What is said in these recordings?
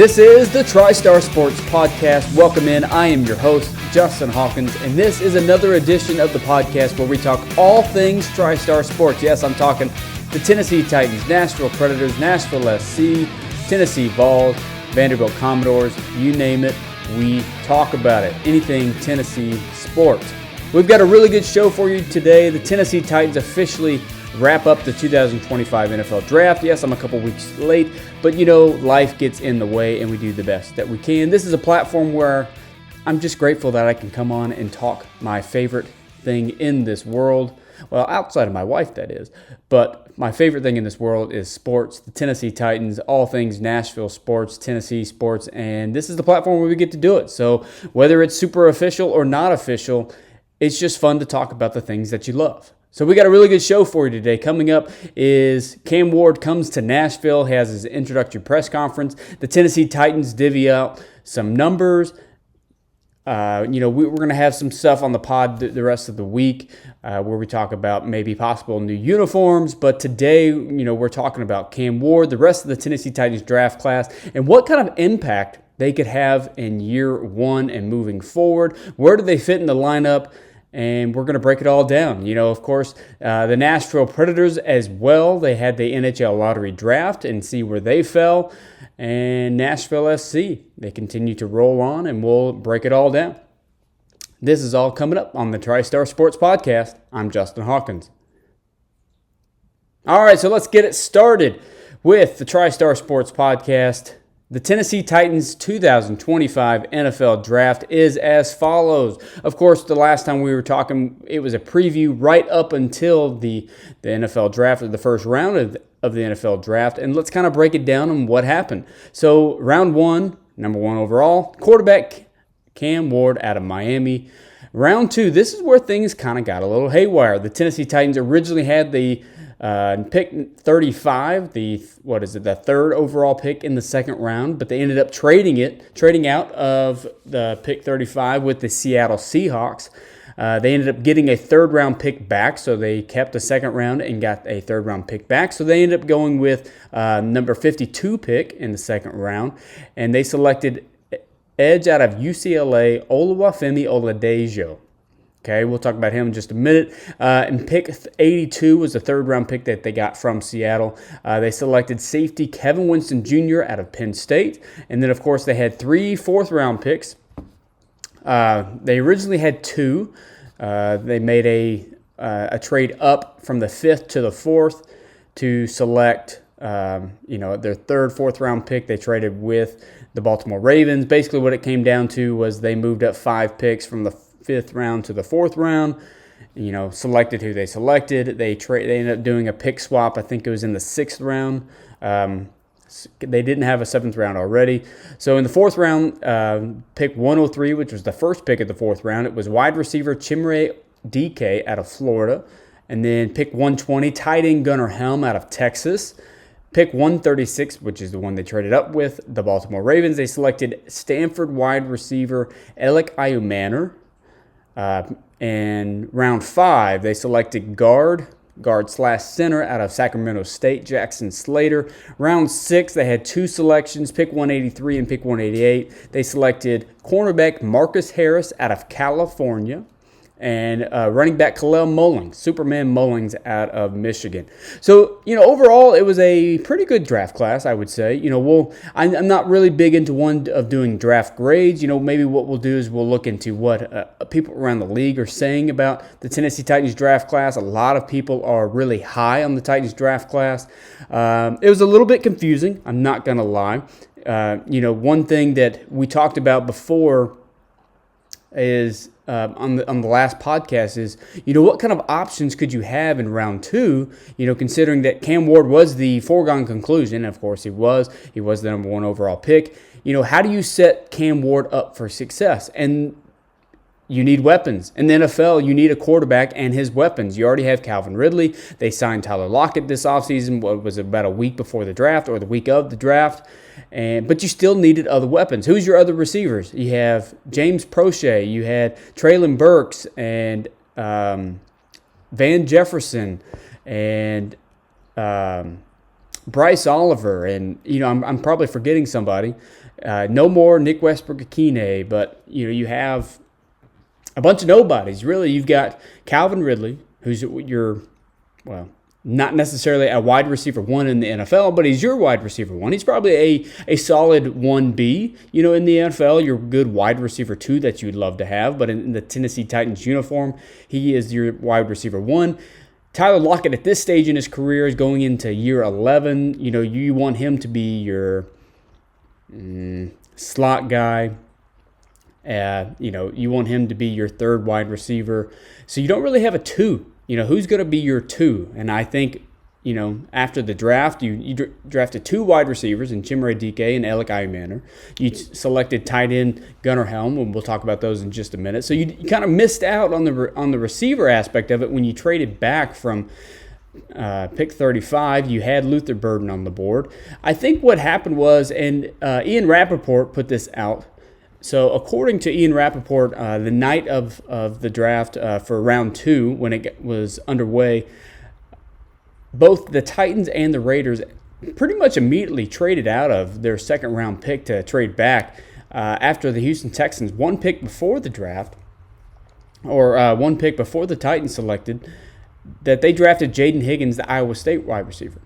This is the TriStar Sports Podcast. Welcome in. I am your host, Justin Hawkins, and this is another edition of the podcast where we talk all things TriStar Sports. Yes, I'm talking the Tennessee Titans, Nashville Predators, Nashville SC, Tennessee Vols, Vanderbilt Commodores, you name it, we talk about it. Anything Tennessee sports. We've got a really good show for you today. The Tennessee Titans officially wrap up the 2025 NFL Draft. Yes, I'm a couple weeks late, but you know, life gets in the way and we do the best that we can. This is a platform where I'm just grateful that I can come on and talk my favorite thing in this world. Well, outside of my wife, that is. But my favorite thing in this world is sports, the Tennessee Titans, all things Nashville sports, Tennessee sports, and this is the platform where we get to do it. So whether it's super official or not official, it's just fun to talk about the things that you love. So we got a really good show for you today. Coming up is Cam Ward comes to Nashville, has his introductory press conference. The Tennessee Titans divvy out some numbers. We're going to have some stuff on the pod the rest of the week where we talk about maybe possible new uniforms. But today, we're talking about Cam Ward, the rest of the Tennessee Titans draft class, and what kind of impact they could have in year one and moving forward. Where do they fit in the lineup? And we're going to break it all down. Of course, the Nashville Predators as well. They had the NHL Lottery Draft and see where they fell. And Nashville SC, they continue to roll on, and we'll break it all down. This is all coming up on the TriStar Sports Podcast. I'm Justin Hawkins. All right, so let's get it started with the TriStar Sports Podcast. The Tennessee Titans 2025 NFL Draft is as follows. Of course, the last time we were talking, it was a preview right up until the NFL Draft, or the first round of the NFL Draft, and let's kind of break it down on what happened. So, round one, number one overall, quarterback Cam Ward out of Miami. Round two, this is where things kind of got a little haywire. The Tennessee Titans originally had the pick 35, the third overall pick in the second round, but they ended up trading out of the pick 35 with the Seattle Seahawks. They ended up getting a third round pick back, so they kept the second round and got a third round pick back. So they ended up going with number 52 pick in the second round, and they selected edge out of UCLA, Oluwafemi Oladejo. Okay, we'll talk about him in just a minute. And pick 82 was the third-round pick that they got from Seattle. They selected safety Kevin Winston Jr. out of Penn State. And then, of course, they had 3 fourth-round picks. They originally had 2. They made a trade up from the 5th to the 4th to select their third, fourth-round pick. They traded with the Baltimore Ravens. Basically, what it came down to was they moved up 5 picks from the 5th round to the 4th round, selected who they selected. They ended up doing a pick swap. I think it was in the 6th round. They didn't have a 7th round already. So in the 4th round, pick 103, which was the first pick of the 4th round, it was wide receiver Chimere DK out of Florida. And then pick 120, tight end Gunnar Helm out of Texas. Pick 136, which is the one they traded up with, the Baltimore Ravens. They selected Stanford wide receiver Alec Ayumanor. And round 5, they selected guard/center out of Sacramento State, Jackson Slater. Round 6, they had 2 selections, pick 183 and pick 188. They selected cornerback Marcus Harris out of California, and running back Khalil Mullings, Superman Mullings out of Michigan. So, overall, it was a pretty good draft class, I would say. I'm not really big into one of doing draft grades. Maybe what we'll do is we'll look into what people around the league are saying about the Tennessee Titans draft class. A lot of people are really high on the Titans draft class. It was a little bit confusing, I'm not going to lie. One thing that we talked about before is on the last podcast is, what kind of options could you have in round 2, considering that Cam Ward was the foregone conclusion. Of course, he was the number 1 overall pick. How do you set Cam Ward up for success? And you need weapons. In the NFL, you need a quarterback and his weapons. You already have Calvin Ridley. They signed Tyler Lockett this offseason. What was it, about a week before the draft or the week of the draft? But you still needed other weapons. Who's your other receivers? You have James Prochet. You had Traylon Burks and Van Jefferson and Bryce Oliver. And, I'm probably forgetting somebody. No more Nick Westbrook-Akine, but you have a bunch of nobodies. Really, you've got Calvin Ridley, who's not necessarily a wide receiver 1 in the NFL, but he's your wide receiver 1. He's probably a solid 1B, in the NFL. You're a good wide receiver 2 that you'd love to have, but in the Tennessee Titans uniform, he is your wide receiver 1. Tyler Lockett at this stage in his career is going into year 11. You want him to be your slot guy. You want him to be your third wide receiver. So you don't really have a 2. Who's going to be your 2? And I think, after the draft, you drafted 2 wide receivers in Chimere Dike and Alec Iamaner. You selected tight end Gunnar Helm, and we'll talk about those in just a minute. So you kind of missed out on the receiver aspect of it when you traded back from pick 35. You had Luther Burden on the board. I think what happened was, and Ian Rappaport put this out. So according to Ian Rappaport, the night of the draft for round 2, when it was underway, both the Titans and the Raiders pretty much immediately traded out of their second-round pick to trade back after the Houston Texans, one pick before the draft, or one pick before the Titans selected, that they drafted Jaden Higgins, the Iowa State wide receiver.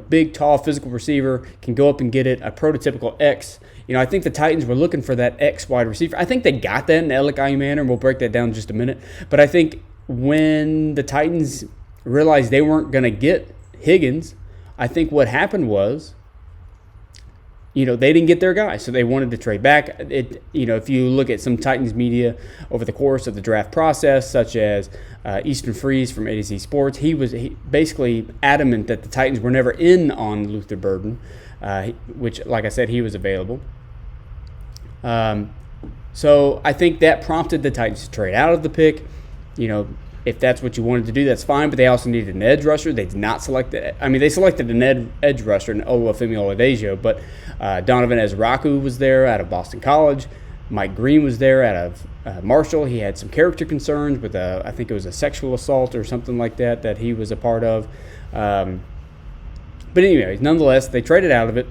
Big, tall, physical receiver, can go up and get it, a prototypical X. I think the Titans were looking for that X wide receiver. I think they got that in Alec Iamaner, and we'll break that down in just a minute. But I think when the Titans realized they weren't going to get Higgins, I think what happened was, they didn't get their guy, so they wanted to trade back. If you look at some Titans media over the course of the draft process, such as Easton Freeze from A to Z Sports, he basically adamant that the Titans were never in on Luther Burden, which, like I said, he was available. So I think that prompted the Titans to trade out of the pick. If that's what you wanted to do, that's fine. But they also needed an edge rusher. They did not select it. They selected an edge rusher in Olufemi Oladejo, but Donovan Ezraku was there out of Boston College. Mike Green was there out of Marshall. He had some character concerns with I think it was a sexual assault or something like that he was a part of. But anyways, nonetheless, they traded out of it.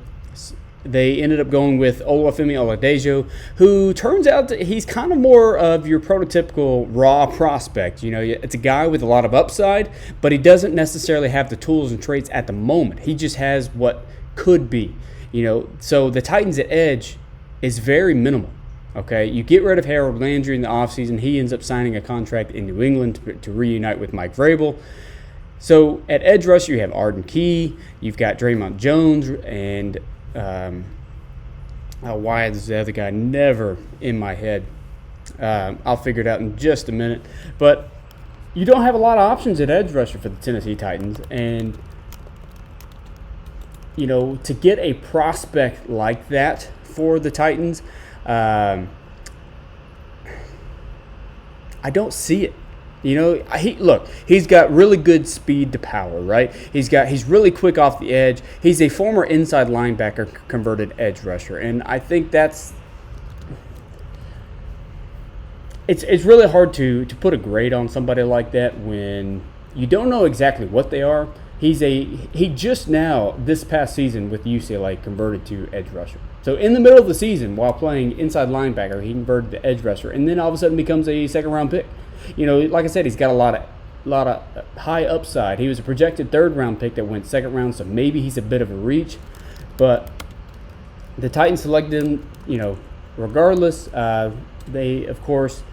They ended up going with Olufemi Oladejo, who turns out that he's kind of more of your prototypical raw prospect. It's a guy with a lot of upside, but he doesn't necessarily have the tools and traits at the moment. He just has what could be. So the Titans at edge is very minimal. Okay, you get rid of Harold Landry in the offseason. He ends up signing a contract in New England to reunite with Mike Vrabel. So at edge rush, you have Arden Key. You've got Draymond Jones and why is the other guy never in my head? I'll figure it out in just a minute. But you don't have a lot of options at edge rusher for the Tennessee Titans. And, to get a prospect like that for the Titans, I don't see it. He's got really good speed to power, right? He's really quick off the edge. He's a former inside linebacker converted edge rusher, and I think it's really hard to put a grade on somebody like that when you don't know exactly what they are. He just now, this past season with UCLA, converted to edge rusher. So in the middle of the season, while playing inside linebacker, he converted to edge rusher, and then all of a sudden becomes a second-round pick. Like I said, he's got a lot of high upside. He was a projected third-round pick that went second round, so maybe he's a bit of a reach. But the Titans selected him, regardless. They, of course,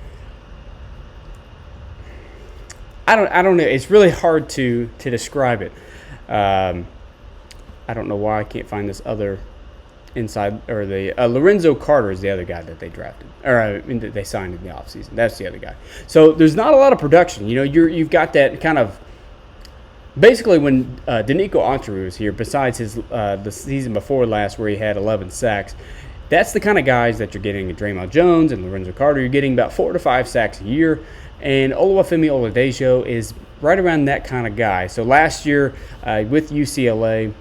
I don't know. It's really hard to describe it. I don't know why I can't find this other inside, or the Lorenzo Carter is the other guy that they drafted, or that they signed in the offseason. That's the other guy. So there's not a lot of production. You've got that kind of basically when Danico Autry was here. Besides his the season before last where he had 11 sacks, that's the kind of guys that you're getting at Draymond Jones and Lorenzo Carter. You're getting about 4 to 5 sacks a year, and Olufemi Oladejo is right around that kind of guy. So last year with UCLA,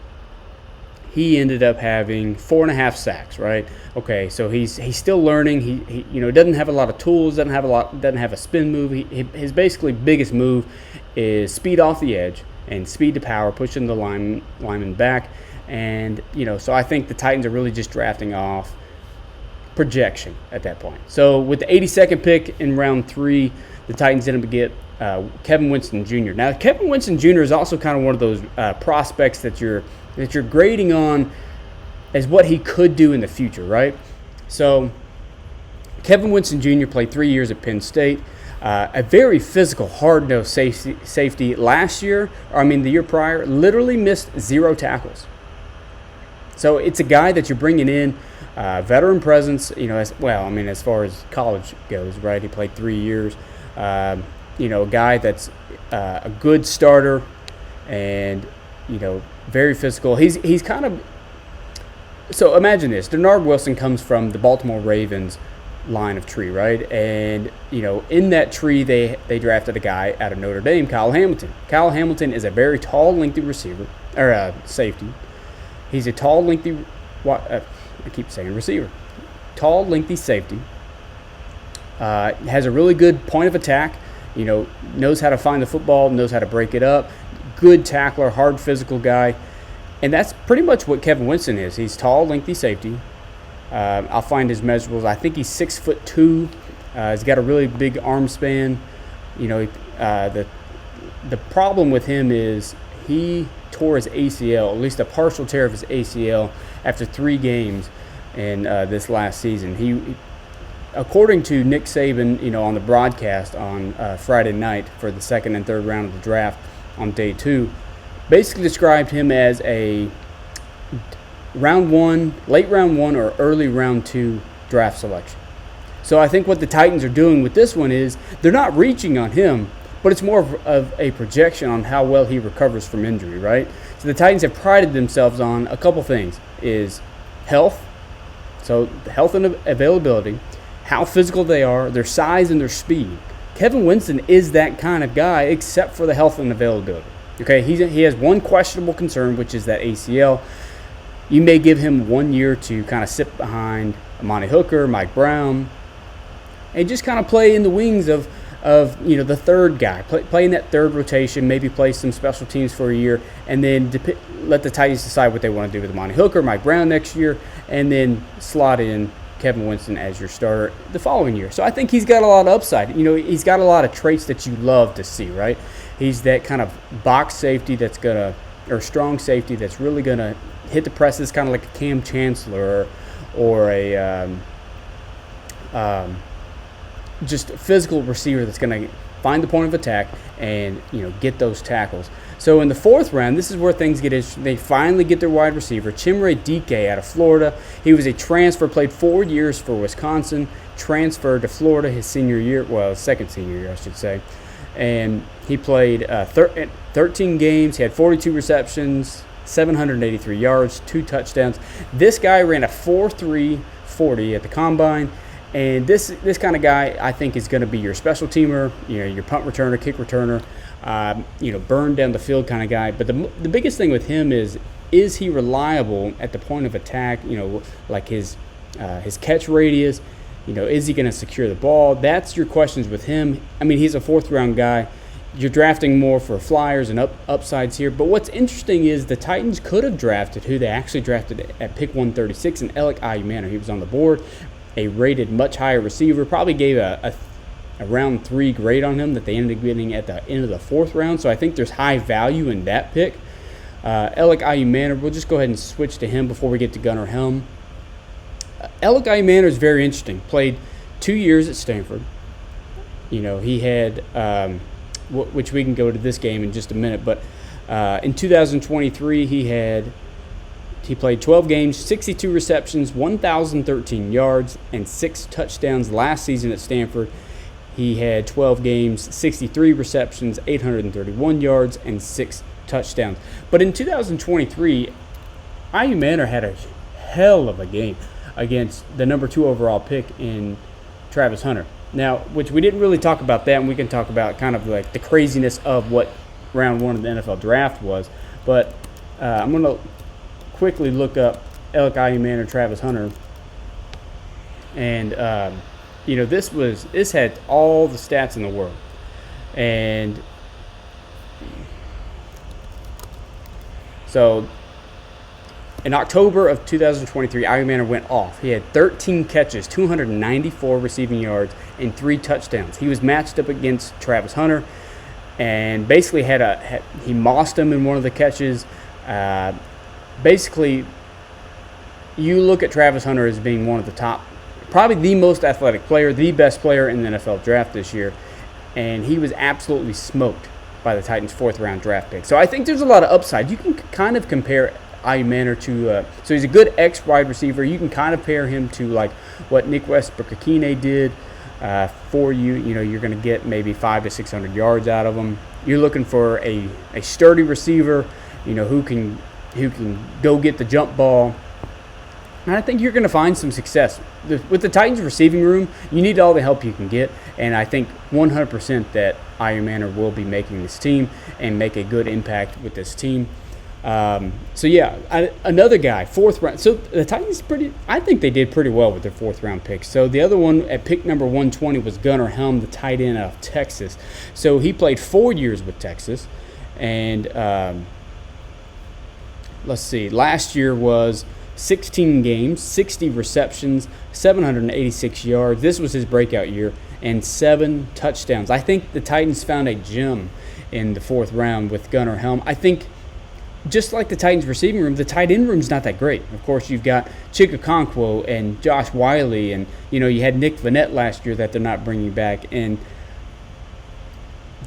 he ended up having 4.5 sacks, right? Okay, so he's still learning. He doesn't have a lot of tools, doesn't have a spin move. His basically biggest move is speed off the edge and speed to power, pushing the lineman back. And so I think the Titans are really just drafting off projection at that point. So with the 82nd pick in round 3, the Titans ended up get Kevin Winston Jr. Now, Kevin Winston Jr. is also kind of one of those prospects that you're grading on as what he could do in the future, right? So Kevin Winston Jr. played 3 years at Penn State. A very physical, hard-nosed safety last year, the year prior, literally missed 0 tackles. So it's a guy that you're bringing in, veteran presence, as far as college goes, right? He played 3 years. A guy that's a good starter and, very physical. He's kind of – so imagine this. Denard Wilson comes from the Baltimore Ravens line of tree, right? And, in that tree, they drafted a guy out of Notre Dame, Kyle Hamilton. Kyle Hamilton is a very tall, lengthy receiver, or safety. He's a tall, lengthy, receiver. Tall, lengthy safety. Has a really good point of attack. Knows how to find the football, knows how to break it up. Good tackler, hard physical guy. And that's pretty much what Kevin Winston is. He's tall, lengthy safety. I'll find his measurables. I think he's 6'2". He's got a really big arm span. The problem with him is he tore his ACL, at least a partial tear of his ACL, after 3 games in this last season. He, according to Nick Saban, on the broadcast on Friday night for the second and third round of the draft on day 2, basically described him as a late round 1 or early round 2 draft selection. So I think what the Titans are doing with this one is they're not reaching on him, but it's more of a projection on how well he recovers from injury, right? So the Titans have prided themselves on a couple things, is health, so health and availability, how physical they are, their size and their speed. Kevin Winston is that kind of guy except for the health and availability. Okay, he has one questionable concern, which is that ACL. You may give him 1 year to kind of sit behind Amani Hooker, Mike Brown, and just kind of play in the wings of the third guy, play in that third rotation, maybe play some special teams for a year, and then let the Titans decide what they want to do with Amani Hooker, Mike Brown next year, and then slot in Kevin Winston as your starter the following year. So I think he's got a lot of upside. He's got a lot of traits that you love to see, right? He's that kind of box safety strong safety that's really going to hit the presses, kind of like a Cam Chancellor or a just a physical receiver that's going to find the point of attack and get those tackles. So in the 4th round, this is where things get interesting. They finally get their wide receiver, Chimere Dike out of Florida. He was a transfer, played 4 years for Wisconsin, transferred to Florida his senior year, his second senior year, I should say. And he played 13 games. He had 42 receptions, 783 yards, 2 touchdowns. This guy ran a 4.3 40 at the combine. And this kind of guy, I think, is going to be your special teamer, your punt returner, kick returner, burn down the field kind of guy. But the biggest thing with him is he reliable at the point of attack? Like his catch radius. Is he going to secure the ball? That's your questions with him. He's a 4th round guy. You're drafting more for flyers and upsides here. But what's interesting is the Titans could have drafted who they actually drafted at pick 136, and Alec Ayumanu. He was on the board. A rated much higher receiver, probably gave a round 3 grade on him that they ended up getting at the end of the 4th round. So I think there's high value in that pick. Alec Ayumanu, we'll just go ahead and switch to him before we get to Gunnar Helm. Alec Ayumanu is very interesting. Played 2 years at Stanford. He had, which we can go to this game in just a minute, but in 2023 he played 12 games, 62 receptions, 1,013 yards, and 6 touchdowns last season at Stanford. He had 12 games, 63 receptions, 831 yards, and 6 touchdowns. But in 2023, Ayumanu had a hell of a game against the number 2 overall pick in Travis Hunter. Now, which we didn't really talk about that, and we can talk about kind of like the craziness of what round 1 of the NFL draft was. But I'm going to quickly look up Alec Ayumanu, Travis Hunter, and this had all the stats in the world, and so In October of 2023, Ironman went off. He had 13 catches, 294 receiving yards, and 3 touchdowns. He was matched up against Travis Hunter, and basically he mossed him in one of the catches. Basically, you look at Travis Hunter as being one of the top, probably the most athletic player, the best player in the NFL draft this year, and he was absolutely smoked by the Titans' 4th-round draft pick. So I think there's a lot of upside. You can kind of compare Ayumanor to, so he's a good X-wide receiver. You can kind of pair him to like what Nick Westbrook-Akine did for you. You know, you're going to get maybe 500 to 600 yards out of him. You're looking for a sturdy receiver, you know, who can go get the jump ball. And I think you're going to find some success. With the Titans receiving room, you need all the help you can get. And I think 100% that Ayumanor will be making this team and make a good impact with this team. Another guy, 4th round. So the Titans I think they did pretty well with their 4th round picks. So the other one at pick number 120 was Gunnar Helm, the tight end out of Texas. So he played 4 years with Texas. And last year was 16 games, 60 receptions, 786 yards. This was his breakout year, and 7 touchdowns. I think the Titans found a gem in the 4th round with Gunnar Helm. I think just like the Titans receiving room, the tight end room's not that great. Of course, you've got Chig Okonkwo and Josh Wiley, and you had Nick Vannett last year that they're not bringing back, and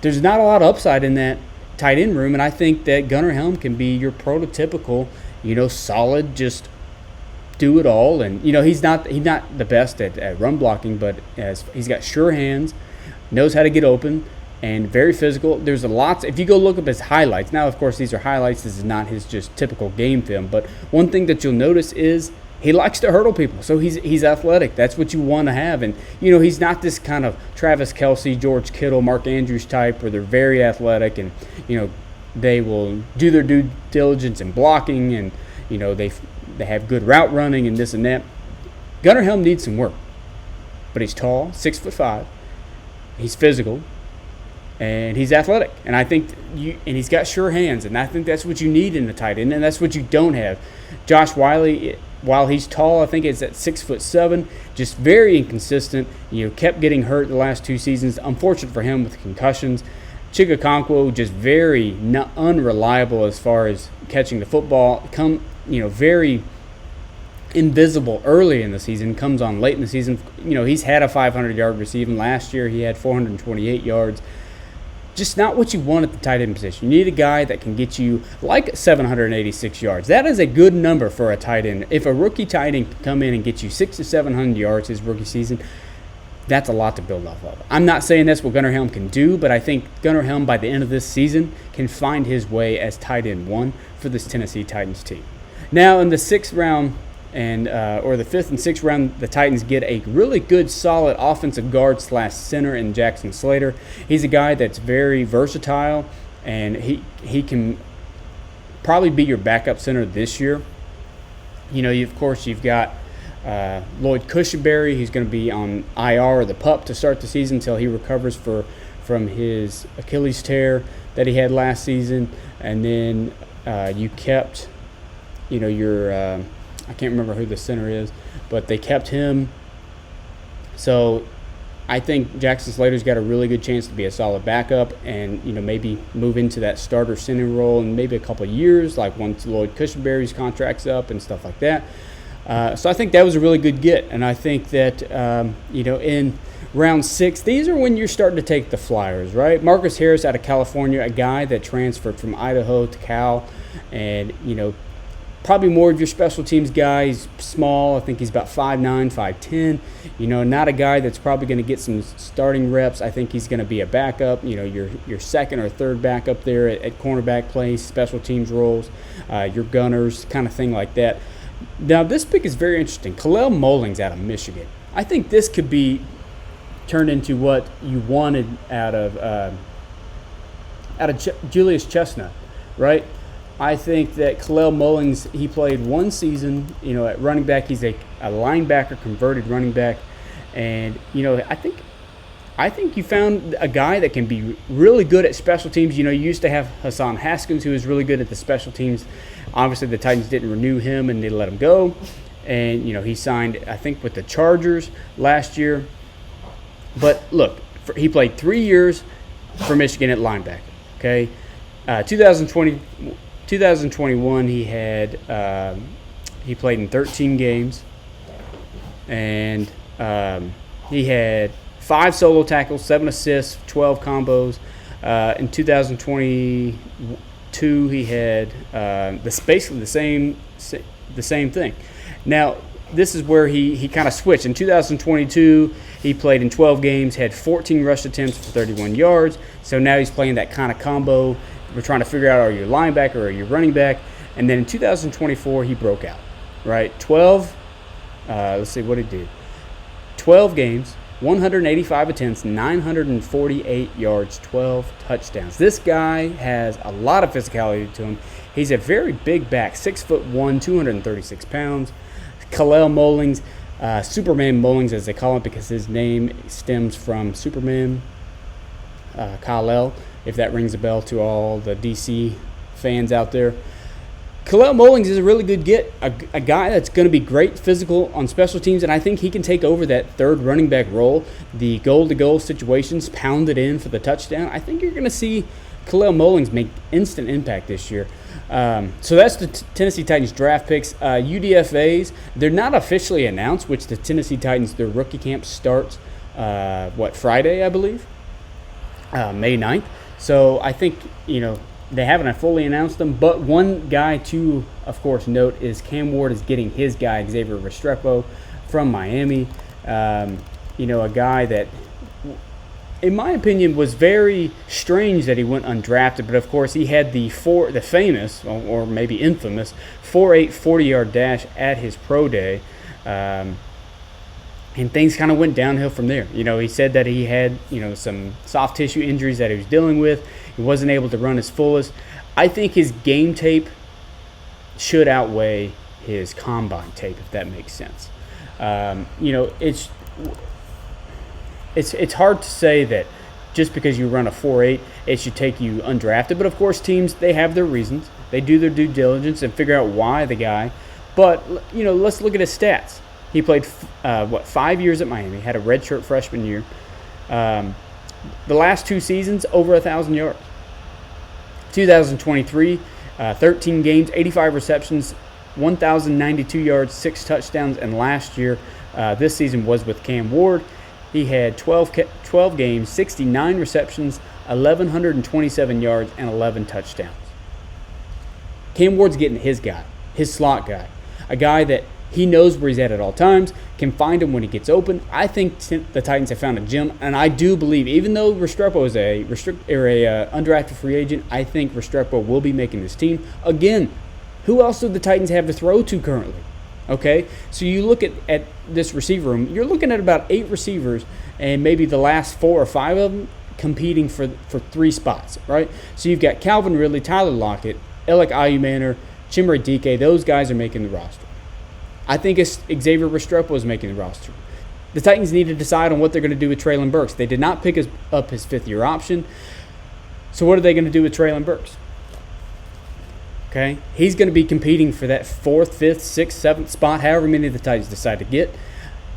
there's not a lot of upside in that tight end room. And I think that Gunnar Helm can be your prototypical, solid, just do it all. And he's not the best at run blocking, but he's got sure hands, knows how to get open, and very physical. There's if you go look up his highlights. Now, of course, these are highlights. This is not his just typical game film. But one thing that you'll notice is he likes to hurdle people. So he's athletic. That's what you want to have. And, he's not this kind of Travis Kelce, George Kittle, Mark Andrews type where they're very athletic and, they will do their due diligence in blocking and, they have good route running and this and that. Gunnar Helm needs some work. But he's tall, 6'5". He's physical. And he's athletic, and I think and he's got sure hands, and I think that's what you need in the tight end, and that's what you don't have. Josh Wiley, while he's tall, I think is at 6'7", just very inconsistent. Kept getting hurt the last 2 seasons. Unfortunate for him with concussions. Chig Okonkwo, just very unreliable as far as catching the football. Very invisible early in the season. Comes on late in the season. He's had a 500-yard receiving. Last year he had 428 yards. Just not what you want at the tight end position. You need a guy that can get you like 786 yards. That is a good number for a tight end. If a rookie tight end can come in and get you 600 to 700 yards his rookie season, that's a lot to build off of. I'm not saying that's what Gunnar Helm can do, but I think Gunnar Helm by the end of this season can find his way as tight end 1 for this Tennessee Titans team. Now in the 6th round, or the 5th and 6th round, the Titans get a really good, solid offensive guard / center in Jackson Slater. He's a guy that's very versatile, and he can probably be your backup center this year. Of course, you've got Lloyd Cushenberry. He's going to be on IR or the PUP to start the season until he recovers from his Achilles tear that he had last season. And then you kept, your I can't remember who the center is, but they kept him. So I think Jackson Slater's got a really good chance to be a solid backup and, maybe move into that starter center role in maybe a couple of years, like once Lloyd Cushenberry's contract's up and stuff like that. So I think that was a really good get. And I think that, in round 6, these are when you're starting to take the flyers, right? Marcus Harris out of California, a guy that transferred from Idaho to Cal, and, probably more of your special teams guy. He's small. I think he's about 5'9", 5'10". Not a guy that's probably going to get some starting reps. I think he's going to be a backup. Your second or third backup there at cornerback play, special teams roles, your gunners, kind of thing like that. Now, this pick is very interesting. Kalel Mollings out of Michigan. I think this could be turned into what you wanted out of Julius Chestnut, right? I think that Kalel Mollings, he played 1 season, at running back. He's a linebacker, converted running back. And, I think I think you found a guy that can be really good at special teams. You used to have Hassan Haskins, who was really good at the special teams. Obviously, the Titans didn't renew him, and they let him go. And, he signed, I think, with the Chargers last year. But, look, he played 3 years for Michigan at linebacker, okay? 2021, he played in 13 games. And he had 5 solo tackles, 7 assists, 12 combos. In 2022, he had basically the same thing. Now, this is where he kind of switched. In 2022, he played in 12 games, had 14 rush attempts for 31 yards. So now he's playing that kind of combo. We're trying to figure out, are you a linebacker or are you a running back? And then in 2024, he broke out, right? Let's see what he did. 12 games, 185 attempts, 948 yards, 12 touchdowns. This guy has a lot of physicality to him. He's a very big back, 6'1", 236 pounds. Khalil Mullings, Superman Mullings as they call him because his name stems from Superman, Kal-El, if that rings a bell to all the DC fans out there. Khalil Mullings is a really good get, a guy that's going to be great physical on special teams, and I think he can take over that third running back role. The goal-to-goal situations, pound it in for the touchdown. I think you're going to see Khalil Mullings make instant impact this year. So that's the Tennessee Titans draft picks. UDFAs, they're not officially announced, which the Tennessee Titans, their rookie camp starts, Friday, I believe, May 9th. So I think, they haven't fully announced them, but one guy to, of course, note is Cam Ward is getting his guy, Xavier Restrepo, from Miami. A guy that, in my opinion, was very strange that he went undrafted, but of course he had the famous, or maybe infamous, 4.8 40-yard dash at his pro day. And things kind of went downhill from there. He said that he had, some soft tissue injuries that he was dealing with. He wasn't able to run his fullest. I think his game tape should outweigh his combine tape, if that makes sense. It's hard to say that just because you run a 4.8, it should take you undrafted. But, of course, teams, they have their reasons. They do their due diligence and figure out why the guy. But, let's look at his stats. He played, 5 years at Miami, had a redshirt freshman year. The last 2 seasons, over 1,000 yards. 2023, 13 games, 85 receptions, 1,092 yards, 6 touchdowns. And last year, this season was with Cam Ward. He had 12 games, 69 receptions, 1,127 yards, and 11 touchdowns. Cam Ward's getting his guy, his slot guy, a guy that he knows where he's at all times, can find him when he gets open. I think the Titans have found a gem, and I do believe, even though Restrepo is a undrafted free agent, I think Restrepo will be making this team. Again, who else do the Titans have to throw to currently? Okay, so you look at this receiver room, you're looking at about 8 receivers, and maybe the last 4 or 5 of them competing for 3 spots, right? So you've got Calvin Ridley, Tyler Lockett, Alec Ayumanor, Chimere Dike. Those guys are making the roster. I think it's Xavier Restrepo is making the roster. The Titans need to decide on what they're going to do with Treylon Burks. They did not pick up his 5th-year option. So what are they going to do with Treylon Burks? Okay, he's going to be competing for that 4th, 5th, 6th, 7th spot, however many the Titans decide to get.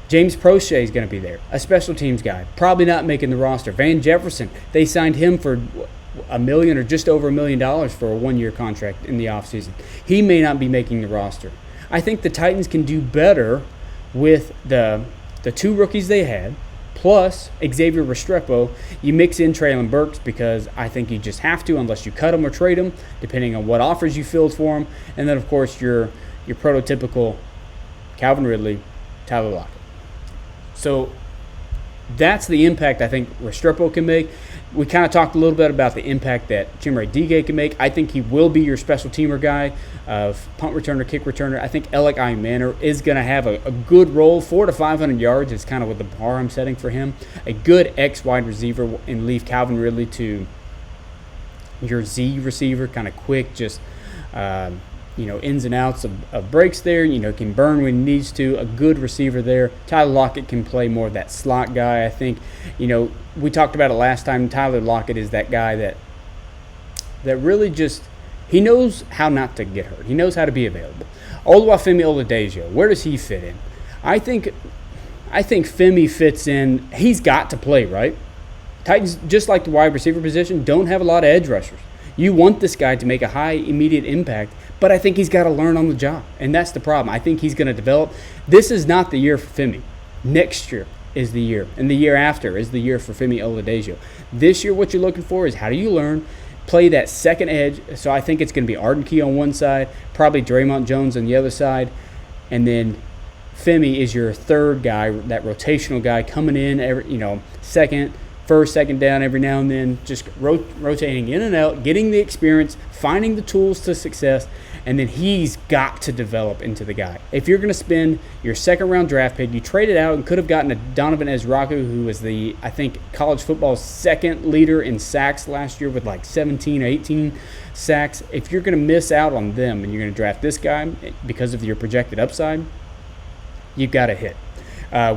James Prochet is going to be there, a special teams guy, probably not making the roster. Van Jefferson, they signed him for $1 million or just over $1 million for a 1-year contract in the offseason. He may not be making the roster. I think the Titans can do better with the 2 rookies they had, plus Xavier Restrepo. You mix in Treylon Burks because I think you just have to unless you cut him or trade him, depending on what offers you filled for him. And then, of course, your prototypical Calvin Ridley, Tyler Lockett. So that's the impact I think Restrepo can make. We kind of talked a little bit about the impact that Chimere Dike can make. I think he will be your special teamer guy, punt returner, kick returner. I think Alec Ayumanor is going to have a good role. 400 to 500 yards is kind of what the bar I'm setting for him. A good X wide receiver, and leave Calvin Ridley to your Z receiver, kind of quick, just ins and outs of breaks there. Can burn when he needs to. A good receiver there. Tyler Lockett can play more of that slot guy. I think, we talked about it last time. Tyler Lockett is that guy that really just, he knows how not to get hurt. He knows how to be available. Oluwafemi Oladejo, where does he fit in? I think Femi fits in. He's got to play, right? Titans, just like the wide receiver position, don't have a lot of edge rushers. You want this guy to make a high immediate impact, but I think he's got to learn on the job, and that's the problem. I think he's going to develop. This is not the year for Femi. Next year is the year, and the year after is the year for Femi Oladejo. This year, what you're looking for is how do you learn, play that second edge. So I think it's going to be Arden Key on one side, probably Draymond Jones on the other side, and then Femi is your third guy, that rotational guy coming in every, first, second down every now and then, just rotating in and out, getting the experience, finding the tools to success, and then he's got to develop into the guy. If you're going to spend your second-round draft pick, you traded out and could have gotten a Donovan Ezraku, who was I think, college football's second leader in sacks last year with like 17, 18 sacks. If you're going to miss out on them and you're going to draft this guy because of your projected upside, you've got to hit.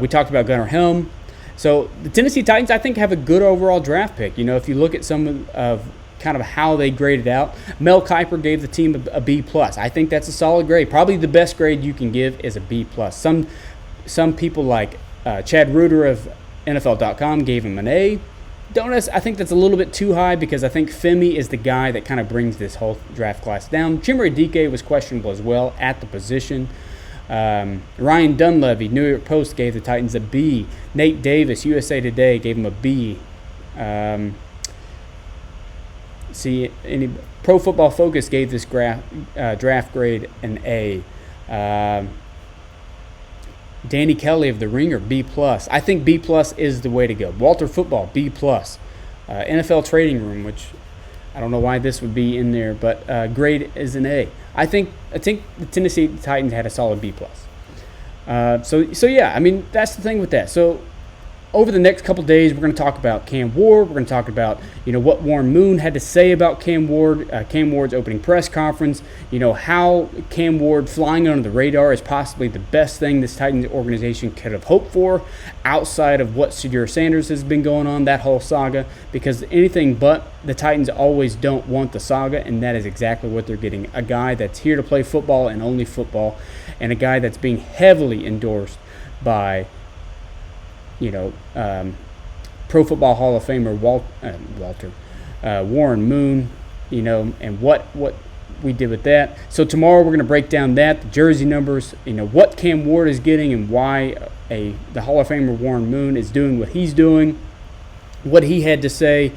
We talked about Gunnar Helm. So the Tennessee Titans, I think, have a good overall draft pick. If you look at some of kind of how they graded out, Mel Kiper gave the team a B+. I think that's a solid grade. Probably the best grade you can give is a B+. Some people like Chad Reuter of NFL.com gave him an A. I think that's a little bit too high because I think Femi is the guy that kind of brings this whole draft class down. Chimere Dike was questionable as well at the position. Ryan Dunleavy, New York Post, gave the Titans a B. Nate Davis, USA Today, gave him a B. Pro Football Focus gave this draft grade an A. Danny Kelly of The Ringer, B+. I think B+ is the way to go. Walter Football, B+. NFL Trading Room, which I don't know why this would be in there, but grade is an A. I think the Tennessee Titans had a solid B+. So yeah, that's the thing with that. So over the next couple days, we're going to talk about Cam Ward. We're going to talk about what Warren Moon had to say about Cam Ward, Cam Ward's opening press conference. How Cam Ward flying under the radar is possibly the best thing this Titans organization could have hoped for, outside of what Shadur Sanders has been going on, that whole saga. Because anything but the Titans always don't want the saga, and that is exactly what they're getting. A guy that's here to play football and only football, and a guy that's being heavily endorsed by Pro Football Hall of Famer Warren Moon, and what we did with that. So tomorrow we're going to break down that, the jersey numbers, what Cam Ward is getting and why the Hall of Famer Warren Moon is doing what he's doing, what he had to say.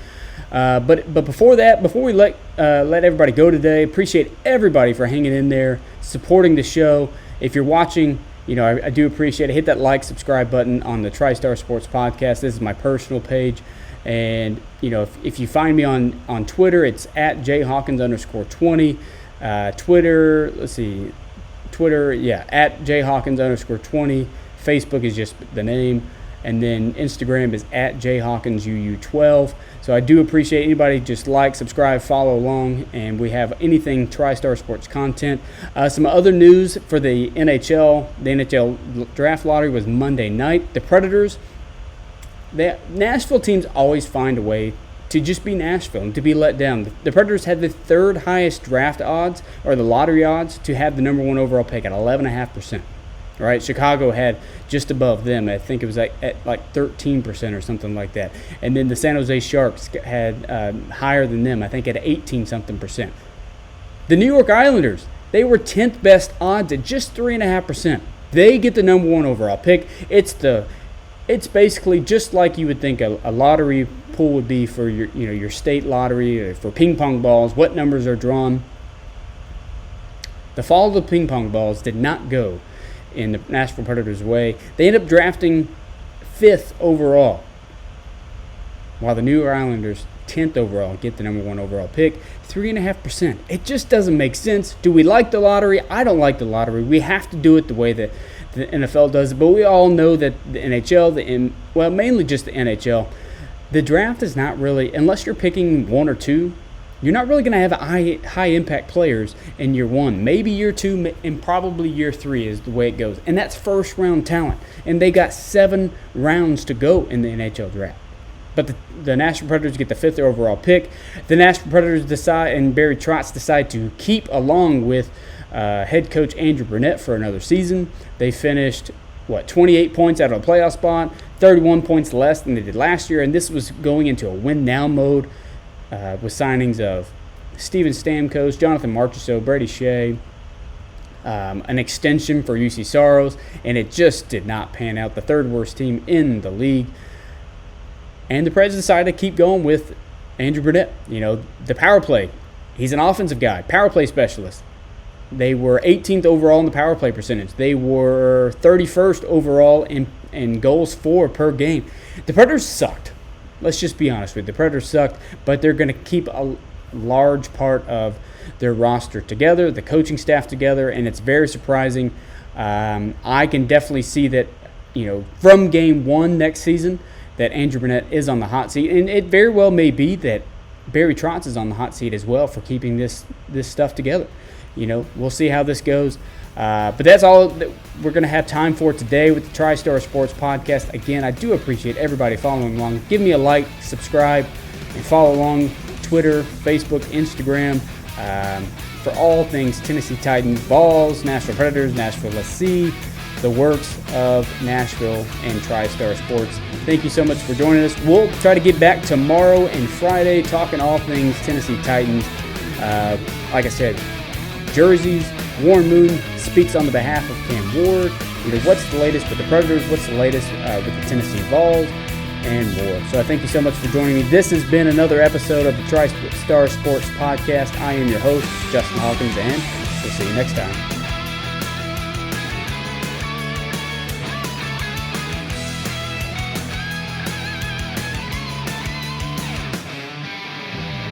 But before we let everybody go today, appreciate everybody for hanging in there, supporting the show. If you're watching, I do appreciate it. Hit that like, subscribe button on the TriStar Sports Podcast. This is my personal page. And, if you find me on Twitter, it's at jhawkins_20. Twitter, at jhawkins_20. Facebook is just the name. And then Instagram is at jhawkinsuu12. So I do appreciate anybody just like, subscribe, follow along, and we have anything TriStar Sports content. Some other news for the NHL. The NHL Draft Lottery was Monday night. The Predators, the Nashville teams always find a way to just be Nashville and to be let down. The Predators had the third highest draft odds, or the lottery odds, to have the number one overall pick at 11.5%. Right, Chicago had just above them. I think it was at like 13% or something like that. And then the San Jose Sharks had higher than them. I think at 18-something%. The New York Islanders, they were 10th best odds at just 3.5%. They get the number one overall pick. It's basically just like you would think a lottery pool would be for your state lottery or for ping pong balls. What numbers are drawn? The fall of the ping pong balls did not go in the Nashville Predators' way. They end up drafting 5th overall, while the New York Islanders, 10th overall, get the number one overall pick. 3.5%. It just doesn't make sense. Do we like the lottery? I don't like the lottery. We have to do it the way that the NFL does it, but we all know that the NHL, mainly just the NHL, the draft is not really, unless you're picking one or two, you're not really going to have high impact players in year 1. Maybe year 2 and probably year 3 is the way it goes. And that's first round talent. And they got 7 rounds to go in the NHL draft. But the Nashville Predators get the 5th overall pick. The Nashville Predators decide, and Barry Trotz decide to keep along with head coach Andrew Brunette for another season. They finished, 28 points out of a playoff spot, 31 points less than they did last year. And this was going into a win-now mode with signings of Steven Stamkos, Jonathan Marchessault, Brady Shea, an extension for UC Saros, and it just did not pan out. The 3rd worst team in the league. And the Preds decided to keep going with Andrew Brunette. The power play. He's an offensive guy, power play specialist. They were 18th overall in the power play percentage. They were 31st overall in goals for per game. The Predators sucked. Let's just be honest with you. The Predators sucked, but they're going to keep a large part of their roster together, the coaching staff together, and it's very surprising. I can definitely see that, from game 1 next season, that Andrew Brunette is on the hot seat. And it very well may be that Barry Trotz is on the hot seat as well for keeping this stuff together. We'll see how this goes. But that's all that we're going to have time for today with the TriStar Sports Podcast. Again, I do appreciate everybody following along. Give me a like, subscribe, and follow along Twitter, Facebook, Instagram for all things Tennessee Titans, Vols, Nashville Predators, Nashville SC, the works of Nashville and TriStar Sports. Thank you so much for joining us. We'll try to get back tomorrow and Friday talking all things Tennessee Titans. Like I said, jerseys. Warren Moon speaks on the behalf of Cam Ward. What's the latest with the Predators? What's the latest with the Tennessee Vols? And more. So I thank you so much for joining me. This has been another episode of the TriStar Sports Podcast. I am your host, Justin Hawkins, and we'll see you next time.